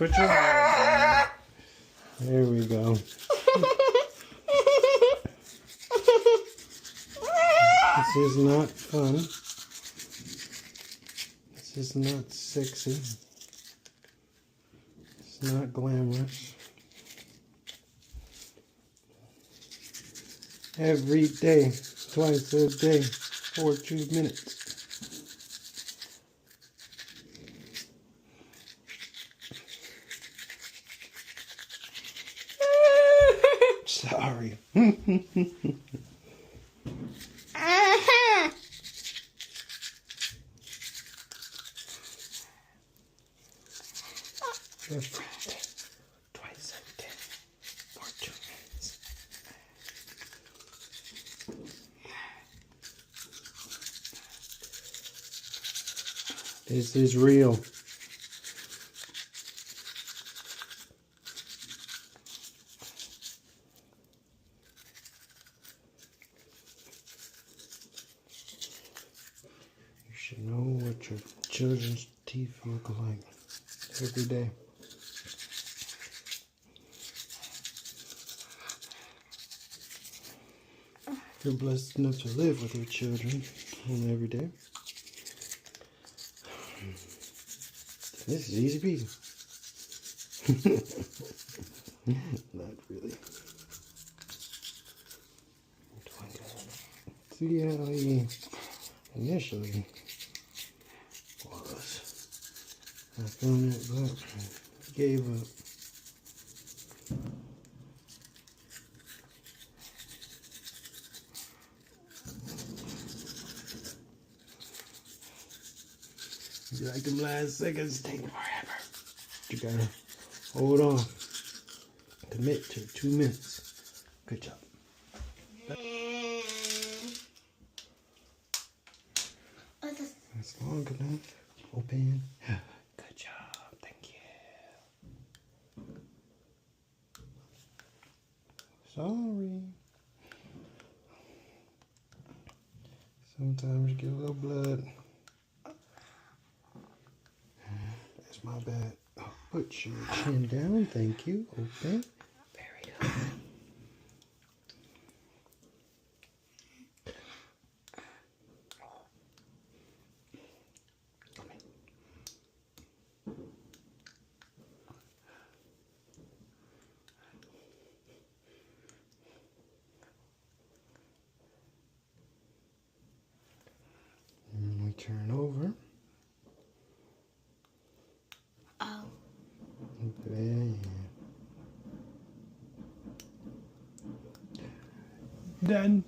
put your hair down. There we go. This is not fun. This is not sexy. It's not glamorous. Every day, twice a day, for 2 minutes. Sorry. Every day, twice a day, for 2 minutes. This is real. You should know what your children's teeth look like every day. If you're blessed enough to live with your children on every day, this is easy peasy. Not really. See how he initially was. I found it, but gave up. You like them last seconds taking forever. You gotta hold on. Commit to 2 minutes. Good job. That's long enough. Open. Good job. Thank you. Sorry. Sometimes you get a little blood. That's my bad. Put your chin down. Thank you. Open. Very good. And we turn over. Oh. Yeah. Done.